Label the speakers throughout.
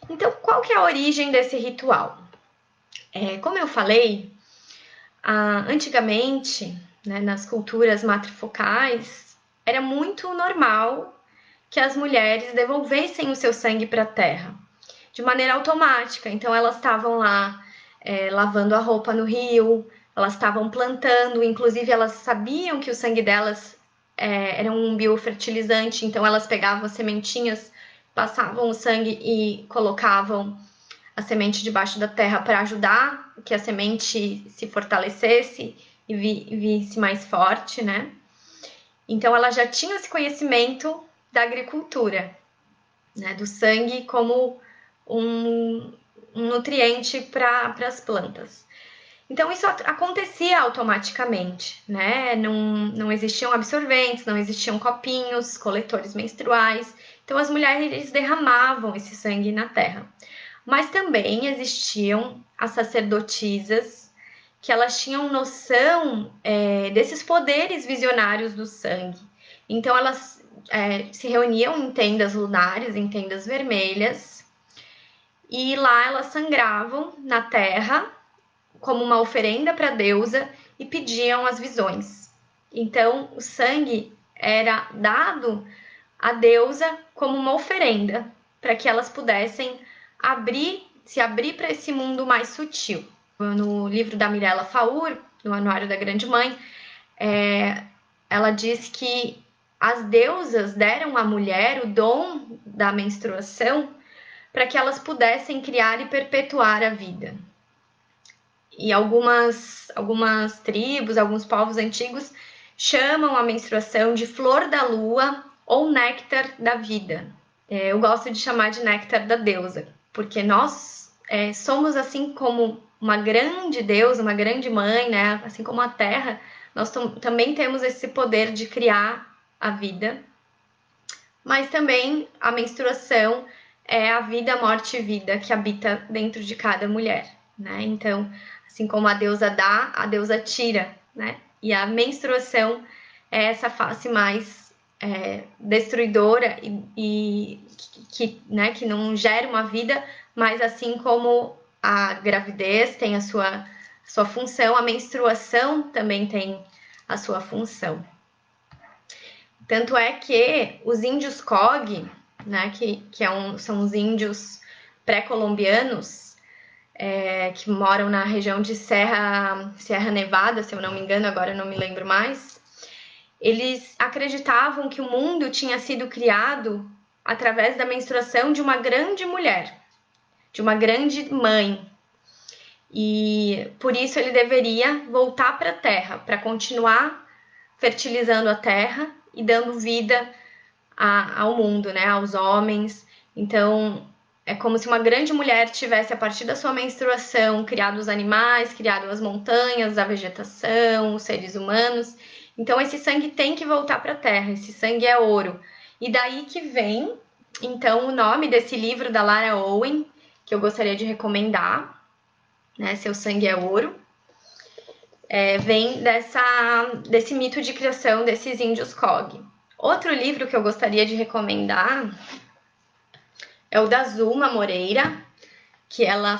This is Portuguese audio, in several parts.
Speaker 1: Então, qual que é a origem desse ritual? Como eu falei, antigamente, né, nas culturas matrifocais, era muito normal que as mulheres devolvessem o seu sangue para a terra, de maneira automática. Então, elas estavam lá lavando a roupa no rio, elas estavam plantando, inclusive elas sabiam que o sangue delas era um biofertilizante, então elas pegavam as sementinhas, passavam o sangue e colocavam a semente debaixo da terra para ajudar que a semente se fortalecesse e visse mais forte, né? Então ela já tinha esse conhecimento da agricultura, né? Do sangue como um nutriente para as plantas. Então isso acontecia automaticamente, né? Não existiam absorventes, não existiam copinhos, coletores menstruais. Então as mulheres derramavam esse sangue na terra. Mas também existiam as sacerdotisas que elas tinham noção desses poderes visionários do sangue. Então elas se reuniam em tendas lunares, em tendas vermelhas, e lá elas sangravam na terra como uma oferenda para a deusa e pediam as visões. Então o sangue era dado à deusa como uma oferenda para que elas pudessem se abrir para esse mundo mais sutil. No livro da Mirella Faur, no Anuário da Grande Mãe, ela diz que as deusas deram à mulher o dom da menstruação para que elas pudessem criar e perpetuar a vida. E algumas tribos, alguns povos antigos chamam a menstruação de flor da lua ou néctar da vida. Eu gosto de chamar de néctar da deusa, porque nós somos assim como uma grande deusa, uma grande mãe, né? Assim como a terra, nós também temos esse poder de criar a vida, mas também a menstruação é a vida, morte e vida que habita dentro de cada mulher, né? Então, assim como a deusa dá, a deusa tira, né? E a menstruação é essa face mais destruidora e que não gera uma vida, mas assim como a gravidez tem a sua função, a menstruação também tem a sua função. Tanto é que os índios Cog, né, são os índios pré-colombianos, que moram na região de Serra Nevada, se eu não me engano, agora eu não me lembro mais, eles acreditavam que o mundo tinha sido criado através da menstruação de uma grande mulher, de uma grande mãe. E por isso ele deveria voltar para a terra, para continuar fertilizando a terra e dando vida ao mundo, né, aos homens. Então, é como se uma grande mulher tivesse, a partir da sua menstruação, criado os animais, criado as montanhas, a vegetação, os seres humanos. Então, esse sangue tem que voltar para a terra, esse sangue é ouro. E daí que vem, então, o nome desse livro da Lara Owen, que eu gostaria de recomendar, né, Seu Sangue é Ouro. Vem desse mito de criação desses índios Cog. Outro livro que eu gostaria de recomendar é o da Zuma Moreira, que ela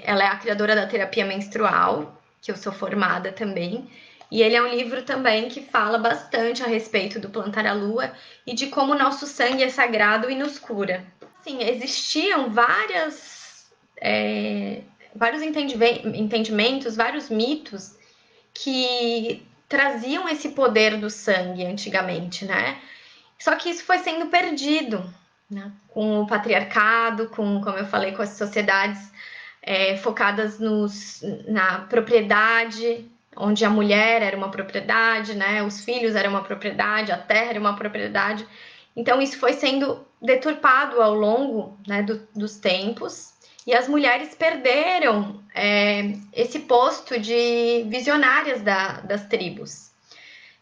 Speaker 1: é a criadora da terapia menstrual, que eu sou formada também. E ele é um livro também que fala bastante a respeito do plantar a lua e de como o nosso sangue é sagrado e nos cura. Sim, existiam vários entendimentos, vários mitos que traziam esse poder do sangue antigamente, né? Só que isso foi sendo perdido, né? Com o patriarcado, como eu falei, com as sociedades focadas na propriedade, onde a mulher era uma propriedade, né? Os filhos eram uma propriedade, a terra era uma propriedade. Então isso foi sendo deturpado ao longo, né, dos tempos, e as mulheres perderam esse posto de visionárias das tribos.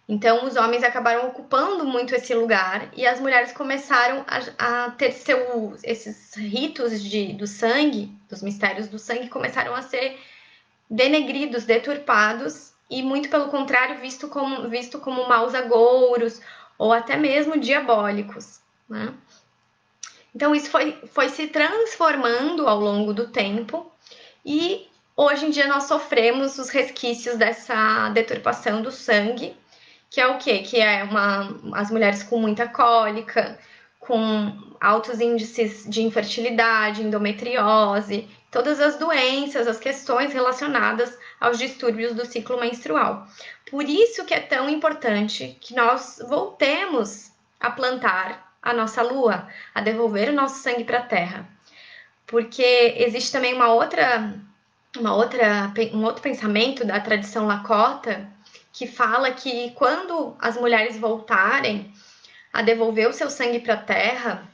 Speaker 1: Então, os homens acabaram ocupando muito esse lugar e as mulheres começaram a ter esses ritos do sangue, dos mistérios do sangue, começaram a ser denegridos, deturpados e, muito pelo contrário, visto como maus agouros ou até mesmo diabólicos, né? Então isso foi se transformando ao longo do tempo e hoje em dia nós sofremos os resquícios dessa deturpação do sangue, que é o quê? Que é as mulheres com muita cólica, com altos índices de infertilidade, endometriose, todas as doenças, as questões relacionadas aos distúrbios do ciclo menstrual. Por isso que é tão importante que nós voltemos a plantar a nossa lua, a devolver o nosso sangue para a terra. Porque existe também um outro pensamento da tradição Lakota que fala que quando as mulheres voltarem a devolver o seu sangue para a terra,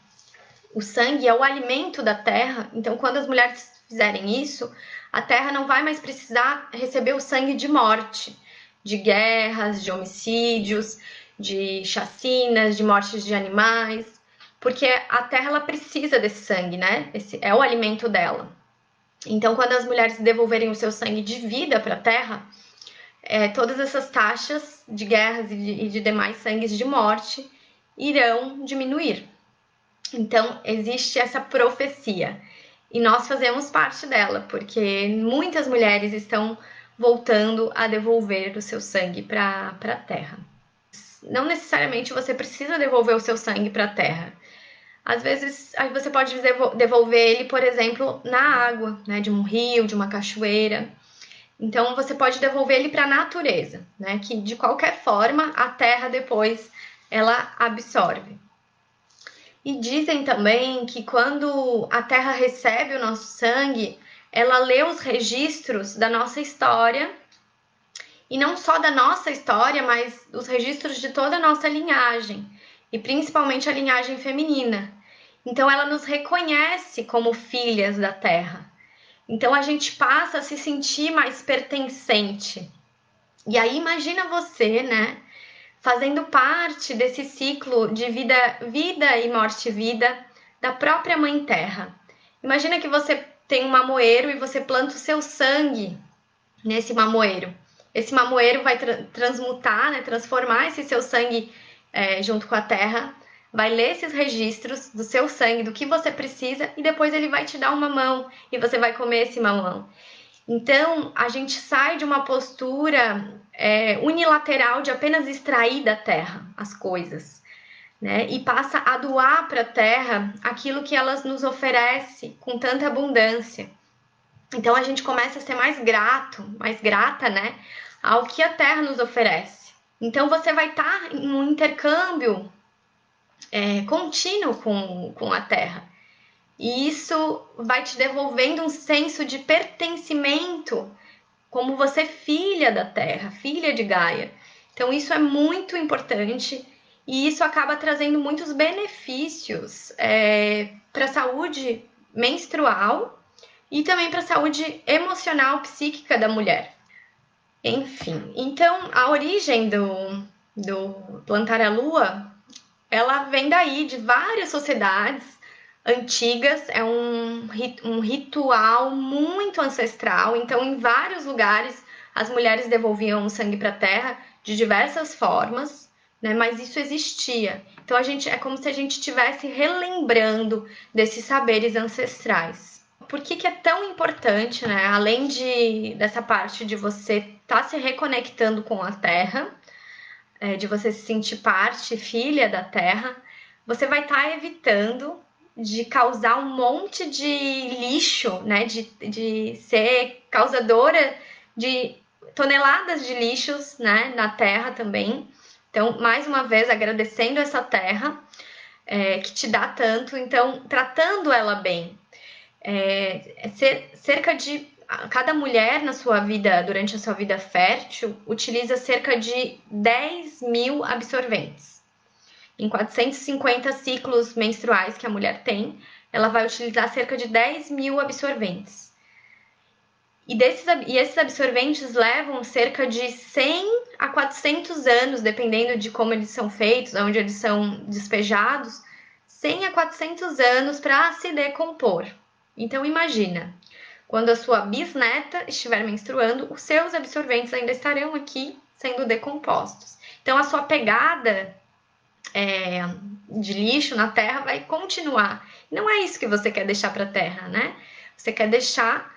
Speaker 1: o sangue é o alimento da terra, então quando as mulheres fizerem isso, a terra não vai mais precisar receber o sangue de morte, de guerras, de homicídios, de chacinas, de mortes de animais, porque a terra ela precisa desse sangue, né? Esse é o alimento dela. Então, quando as mulheres devolverem o seu sangue de vida para a terra, todas essas taxas de guerras e de demais sangues de morte irão diminuir. Então, existe essa profecia e nós fazemos parte dela, porque muitas mulheres estão voltando a devolver o seu sangue para a terra. Não necessariamente você precisa devolver o seu sangue para a terra. Às vezes, você pode devolver ele, por exemplo, na água, né, de um rio, de uma cachoeira. Então, você pode devolver ele para a natureza, né, que de qualquer forma a terra depois ela absorve. E dizem também que quando a terra recebe o nosso sangue, ela lê os registros da nossa história, e não só da nossa história, mas os registros de toda a nossa linhagem, e principalmente a linhagem feminina. Então ela nos reconhece como filhas da terra. Então a gente passa a se sentir mais pertencente. E aí imagina você, né, fazendo parte desse ciclo de vida e morte-vida da própria Mãe Terra. Imagina que você tem um mamoeiro e você planta o seu sangue nesse mamoeiro. Esse mamoeiro vai transmutar, né, transformar esse seu sangue junto com a terra, vai ler esses registros do seu sangue, do que você precisa, e depois ele vai te dar um mamão e você vai comer esse mamão. Então, a gente sai de uma postura unilateral de apenas extrair da terra as coisas, né? E passa a doar para a terra aquilo que elas nos oferece com tanta abundância. Então, a gente começa a ser mais grata, né, ao que a terra nos oferece. Então, você vai estar em um intercâmbio contínuo com a terra. E isso vai te devolvendo um senso de pertencimento, como você é filha da terra, filha de Gaia. Então isso é muito importante e isso acaba trazendo muitos benefícios para a saúde menstrual e também para a saúde emocional, psíquica da mulher. Enfim, então a origem do plantar a lua, ela vem daí de várias sociedades antigas, é um ritual muito ancestral. Então, em vários lugares, as mulheres devolviam o sangue para a terra de diversas formas, né? Mas isso existia. Então, é como se a gente estivesse relembrando desses saberes ancestrais. Por que é tão importante, né? Além dessa parte de você estar se reconectando com a terra, de você se sentir parte, filha da terra, você vai estar evitando de causar um monte de lixo, né? De ser causadora de toneladas de lixos, né? Na terra também. Então, mais uma vez, agradecendo essa terra que te dá tanto, então, tratando ela bem. Cerca de cada mulher na sua vida, durante a sua vida fértil, utiliza cerca de 10 mil absorventes. Em 450 ciclos menstruais que a mulher tem, ela vai utilizar cerca de 10 mil absorventes. E esses absorventes levam cerca de 100 a 400 anos, dependendo de como eles são feitos, onde eles são despejados, 100 a 400 anos para se decompor. Então imagina, quando a sua bisneta estiver menstruando, os seus absorventes ainda estarão aqui sendo decompostos. Então a sua pegada de lixo na terra vai continuar. Não é isso que você quer deixar para a terra, né? Você quer deixar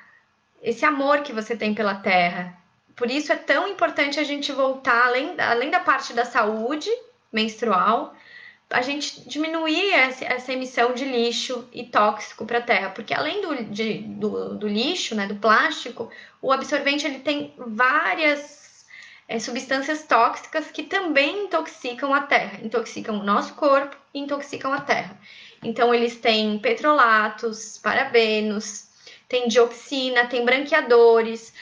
Speaker 1: esse amor que você tem pela terra. Por isso é tão importante a gente voltar, além da parte da saúde menstrual, a gente diminuir essa emissão de lixo e tóxico para a terra, porque além do lixo, né, do plástico, o absorvente ele tem várias substâncias tóxicas que também intoxicam a terra, intoxicam o nosso corpo e intoxicam a terra. Então eles têm petrolatos, parabenos, tem dioxina, tem branqueadores,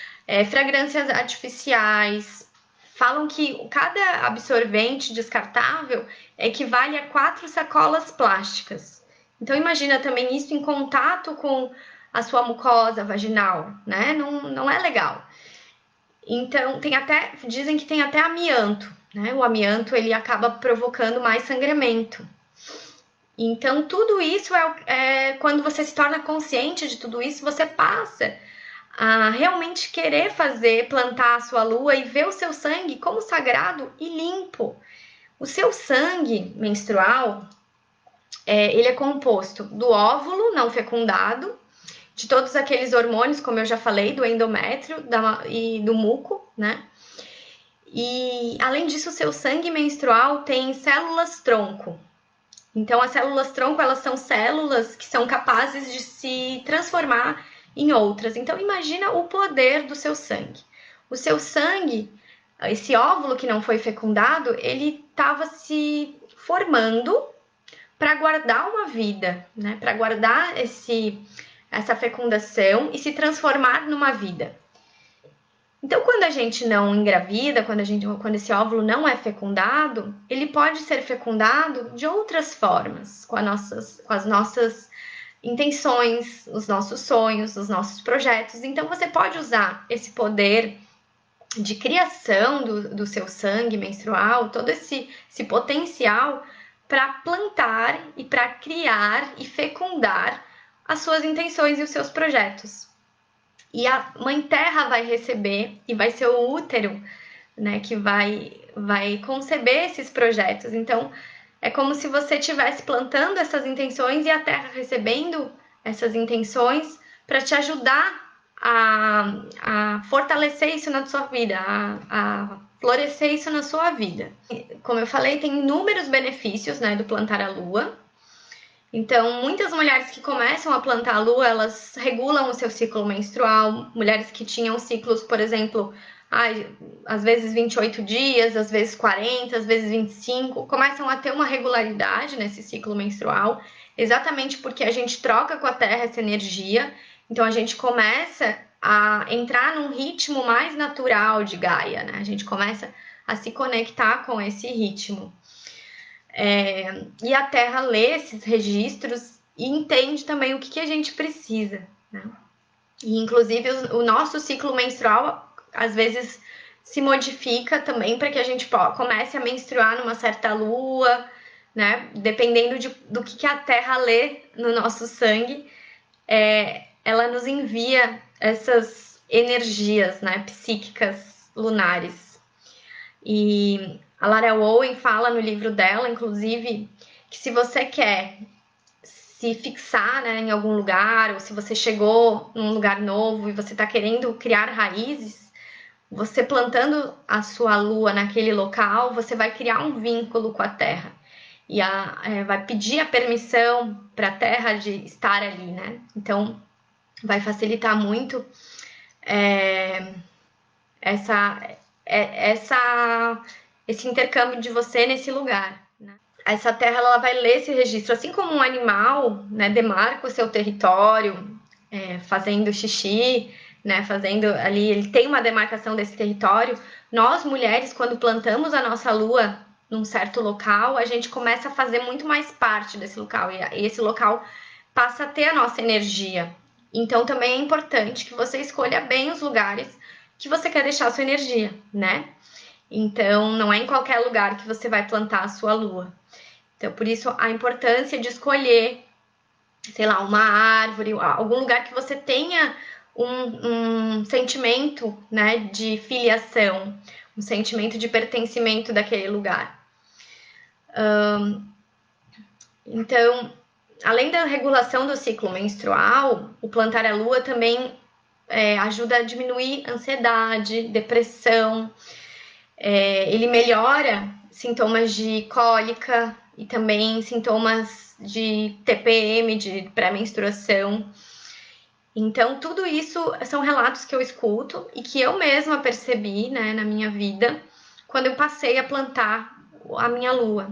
Speaker 1: fragrâncias artificiais. Falam que cada absorvente descartável equivale a 4 sacolas plásticas. Então imagina também isso em contato com a sua mucosa vaginal, né? Não é legal. Então dizem que tem até amianto, né? O amianto ele acaba provocando mais sangramento. Então tudo isso quando você se torna consciente de tudo isso, você passa a realmente querer plantar a sua lua e ver o seu sangue como sagrado e limpo. O seu sangue menstrual, ele é composto do óvulo não fecundado, de todos aqueles hormônios, como eu já falei, do endométrio e do muco, né? E, além disso, o seu sangue menstrual tem células-tronco. Então, as células-tronco, elas são células que são capazes de se transformar em outras. Então, imagina o poder do seu sangue. O seu sangue, esse óvulo que não foi fecundado, ele estava se formando para guardar uma vida, né? Para guardar essa fecundação e se transformar numa vida. Então, quando a gente não engravida, quando esse óvulo não é fecundado, ele pode ser fecundado de outras formas, com as nossas intenções, os nossos sonhos, os nossos projetos. Então, você pode usar esse poder de criação do seu sangue menstrual, todo esse potencial para plantar e para criar e fecundar as suas intenções e os seus projetos. E a Mãe Terra vai receber, e vai ser o útero, né, que vai conceber esses projetos. Então, é como se você estivesse plantando essas intenções e a Terra recebendo essas intenções para te ajudar a fortalecer isso na sua vida, a florescer isso na sua vida. Como eu falei, tem inúmeros benefícios, né, do plantar a lua. Então, muitas mulheres que começam a plantar a lua, elas regulam o seu ciclo menstrual. Mulheres que tinham ciclos, por exemplo, às vezes 28 dias, às vezes 40, às vezes 25, começam a ter uma regularidade nesse ciclo menstrual, exatamente porque a gente troca com a Terra essa energia. Então, a gente começa a entrar num ritmo mais natural de Gaia, né? A gente começa a se conectar com esse ritmo. E a Terra lê esses registros e entende também o que a gente precisa, né? E, inclusive, o nosso ciclo menstrual, às vezes, se modifica também para que a gente comece a menstruar numa certa lua, né? Dependendo do que a Terra lê no nosso sangue, ela nos envia essas energias, né, psíquicas lunares. E a Lara Owen fala no livro dela, inclusive, que se você quer se fixar, né, em algum lugar, ou se você chegou num lugar novo e você está querendo criar raízes, você plantando a sua lua naquele local, você vai criar um vínculo com a Terra. E vai pedir a permissão para a Terra de estar ali, né? Então, vai facilitar muito esse intercâmbio de você nesse lugar, né? Essa terra ela vai ler esse registro, assim como um animal, né, demarca o seu território, fazendo xixi, né, fazendo ali, ele tem uma demarcação desse território. Nós mulheres, quando plantamos a nossa lua num certo local, a gente começa a fazer muito mais parte desse local, e esse local passa a ter a nossa energia. Então também é importante que você escolha bem os lugares que você quer deixar a sua energia, né? Então não é em qualquer lugar que você vai plantar a sua lua. Então por isso a importância de escolher, sei lá, uma árvore, algum lugar que você tenha um sentimento, né, de filiação, um sentimento de pertencimento daquele lugar. Então, além da regulação do ciclo menstrual, o plantar a lua também ajuda a diminuir ansiedade, depressão, ele melhora sintomas de cólica e também sintomas de TPM, de pré-menstruação. Então, tudo isso são relatos que eu escuto e que eu mesma percebi, né, na minha vida, quando eu passei a plantar a minha lua.